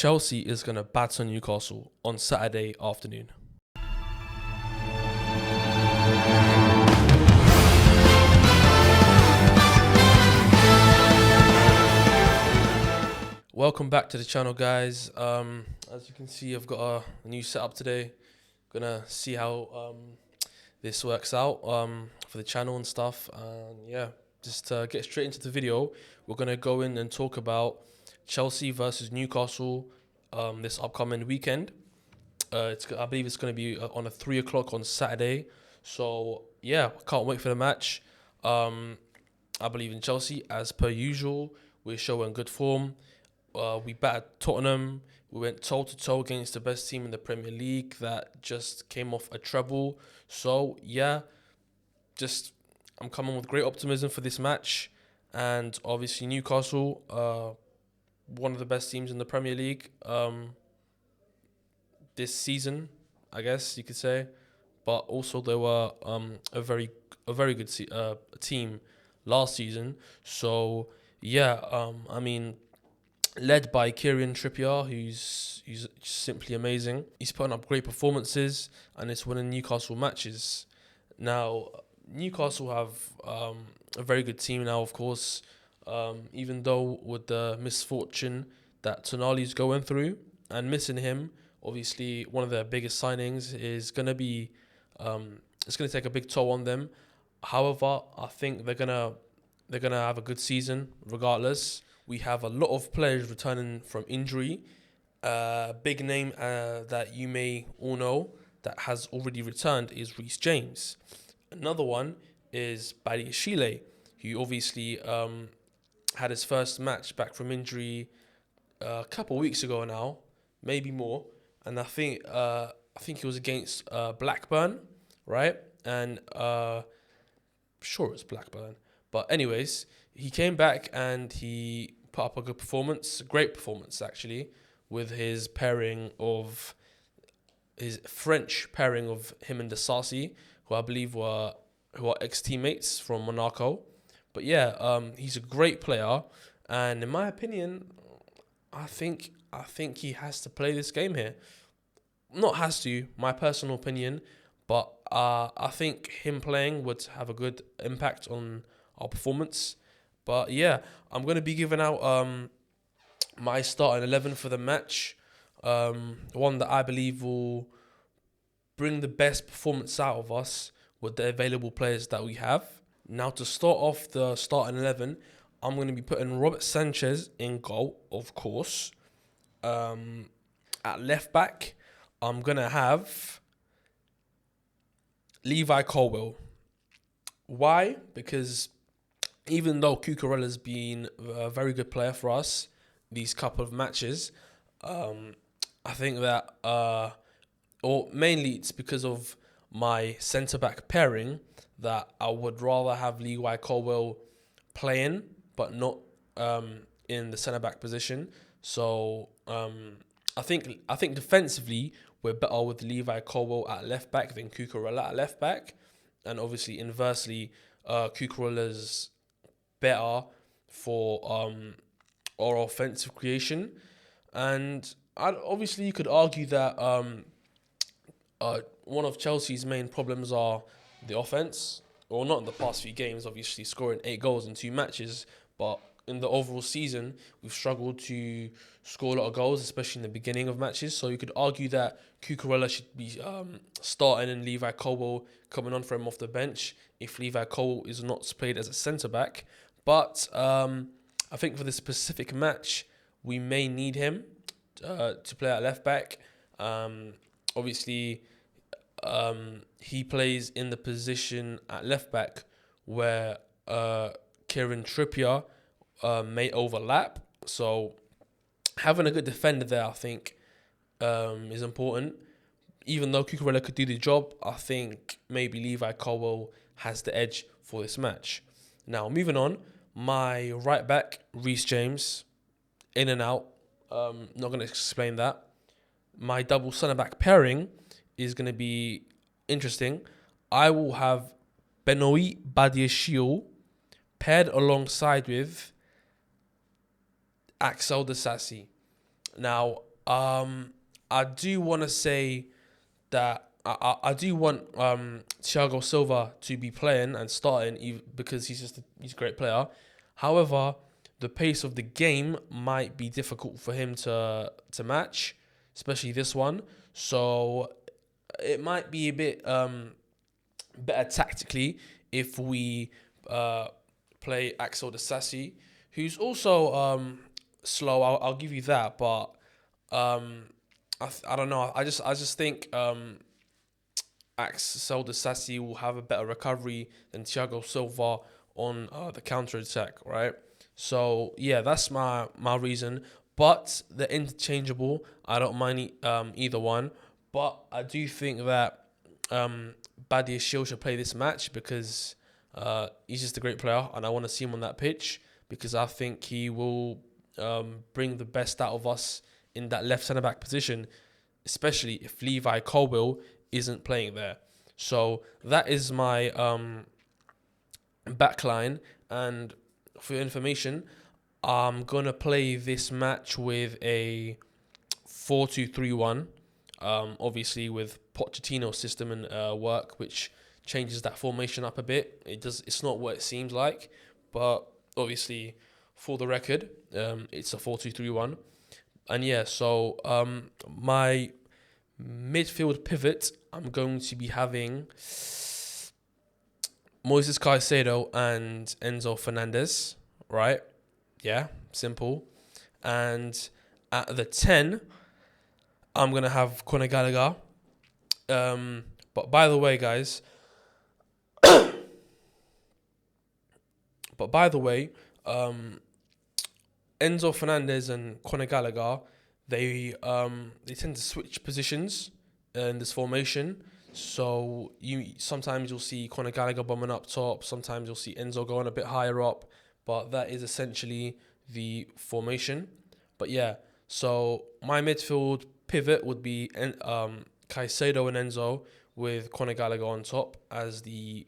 Chelsea is going to batter Newcastle on Saturday afternoon. Welcome back to the channel, guys. As you can see, I've got a new setup today. Gonna see how this works out for the channel and stuff. And yeah, just to get straight into the video, we're gonna go in and talk about Chelsea versus Newcastle this upcoming weekend. I believe it's gonna be on a 3 o'clock on Saturday. So yeah, can't wait for the match. I believe in Chelsea as per usual. We're showing good form. We battered Tottenham. We went toe-to-toe against the best team in the Premier League that just came off a treble. So, yeah, I'm coming with great optimism for this match. And obviously Newcastle, one of the best teams in the Premier League this season, I guess you could say. But also they were a very good team last season. So, yeah, led by Kieran Trippier, who's simply amazing. He's putting up great performances and it's winning Newcastle matches. Now, Newcastle have a very good team now, of course, even though with the misfortune that Tonali's going through and missing him, obviously one of their biggest signings is going to be, it's going to take a big toll on them. However, I think they're gonna have a good season regardless. We have a lot of players returning from injury. Big name that you may all know that has already returned is Reece James. Another one is Badiashile, who obviously had his first match back from injury a couple of weeks ago now, maybe more. And I think he was against Blackburn, right? And sure it was Blackburn. But anyways, he came back and he put up a good performance, a great performance actually, with his French pairing of him and Disasi, who I believe who are ex-teammates from Monaco. But yeah, he's a great player, and in my opinion, I think he has to play this game here. Not has to, my personal opinion, but I think him playing would have a good impact on our performance. But yeah, I'm going to be giving out my starting 11 for the match. One that I believe will bring the best performance out of us with the available players that we have. Now, to start off the starting 11, I'm going to be putting Robert Sanchez in goal, of course. At left back, I'm going to have Levi Colwill. Why? Because even though Cucurella's been a very good player for us these couple of matches, I think that, or mainly it's because of my centre-back pairing that I would rather have Levi Colwill playing, but not in the centre-back position. So I think defensively we're better with Levi Colwill at left-back than Cucurella at left-back. And obviously, inversely, Cucurella's better for our offensive creation. And obviously you could argue that one of Chelsea's main problems are the offense, or not in the past few games, obviously scoring 8 goals in 2 matches, but in the overall season we've struggled to score a lot of goals, especially in the beginning of matches. So you could argue that Cucurella should be starting and Levi Colwill coming on for him off the bench if Levi Colwill is not played as a centre-back. But I think for this specific match, we may need him to play at left back. Obviously, he plays in the position at left back where Kieran Trippier may overlap. So having a good defender there, I think, is important. Even though Cucurella could do the job, I think maybe Levi Colwill has the edge for this match. Now, moving on, my right back, Reece James, in and out. Not going to explain that. My double centre-back pairing is going to be interesting. I will have Benoit Badiashile paired alongside with Axel Disasi. Now, I do want to say that I do want Thiago Silva to be playing and starting because he's a great player. However, the pace of the game might be difficult for him to match, especially this one. So it might be a bit better tactically if we uh, play Axel Disasi, who's also slow. I'll give you that, but um, I don't know. I just think Axel Disasi will have a better recovery than Thiago Silva on the counter attack, right? So yeah, that's my reason. But they're interchangeable. I don't mind either one. But I do think that Badia Shield should play this match because he's just a great player, and I want to see him on that pitch because I think he will bring the best out of us in that left centre back position, especially if Levi Colwill isn't playing there. So that is my backline. And for your information, I'm gonna play this match with a 4-2-3-1. Obviously with Pochettino's system and work, which changes that formation up a bit. It's not what it seems like, but obviously, for the record, it's a 4-2-3-1. And yeah, so my midfield pivot, I'm going to be having Moises Caicedo and Enzo Fernandez, right? Yeah, simple. And at the 10, I'm going to have Conor Gallagher. But by the way, guys, Enzo Fernandez and Conor Gallagher, they tend to switch positions in this formation. So sometimes you'll see Conor Gallagher bombing up top, sometimes you'll see Enzo going a bit higher up, but that is essentially the formation. But yeah, so my midfield pivot would be Caicedo and Enzo with Conor Gallagher on top as the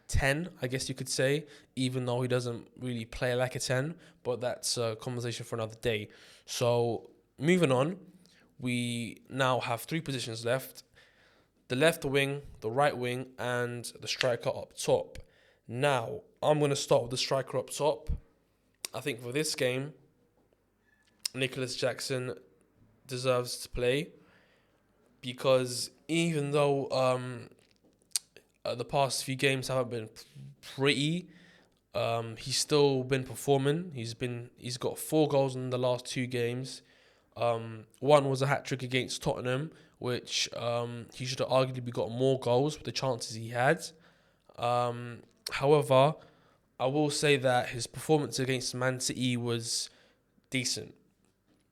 10, I guess you could say, even though he doesn't really play like a 10, but that's a conversation for another day. So, moving on, we now have three positions left: the left wing, the right wing, and the striker up top. Now, I'm going to start with the striker up top. I think for this game, Nicholas Jackson deserves to play because even though the past few games haven't been pretty, he's still been performing. He's got 4 goals in the last 2 games. One was a hat trick against Tottenham, which he should have arguably got more goals with the chances he had. However, I will say that his performance against Man City was decent.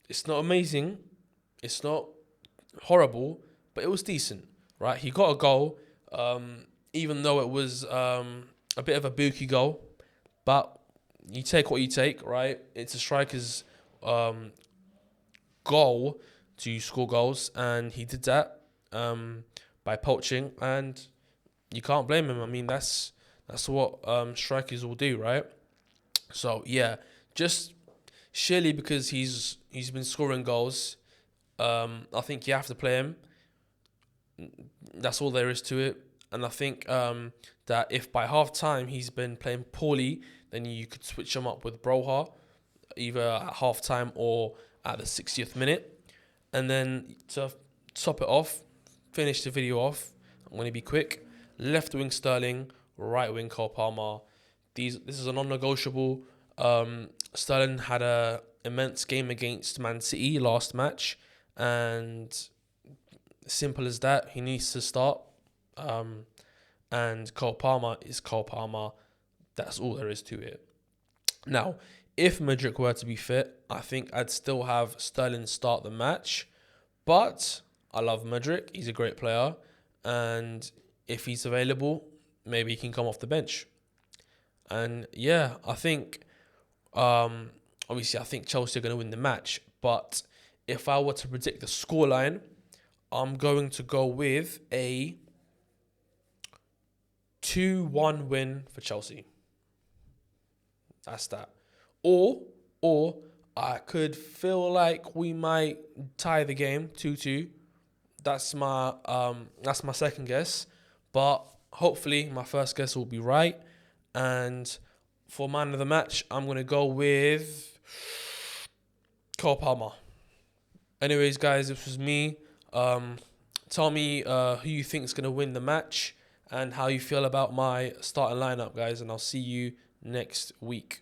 It's not amazing, it's not horrible, but it was decent, right? He got a goal, even though it was a bit of a bookie goal, but you take what you take, right? It's a striker's goal to score goals, and he did that by poaching, and you can't blame him. I mean, that's what strikers will do, right? So yeah, just surely because he's been scoring goals, I think you have to play him. That's all there is to it. And I think that if by half time he's been playing poorly, then you could switch him up with Broha, either at half time or at the 60th minute. And then to top it off, finish the video off, I'm going to be quick. Left wing Sterling, right wing Cole Palmer. This is a non-negotiable. Sterling had a immense game against Man City last match, and simple as that, he needs to start. And Cole Palmer is Cole Palmer. That's all there is to it. Now, if Mudryk were to be fit, I think I'd still have Sterling start the match. But I love Mudryk. He's a great player. And if he's available, maybe he can come off the bench. And yeah, I think, obviously, I think Chelsea are going to win the match. But if I were to predict the scoreline, I'm going to go with a 2-1 win for Chelsea. That's that. Or I could feel like we might tie the game 2-2. That's my second guess, but hopefully my first guess will be right. And for man of the match, I'm gonna go with Cole Palmer. Anyways, guys, this was me. Tell me who you think is gonna win the match and how you feel about my starting lineup, guys. And I'll see you next week.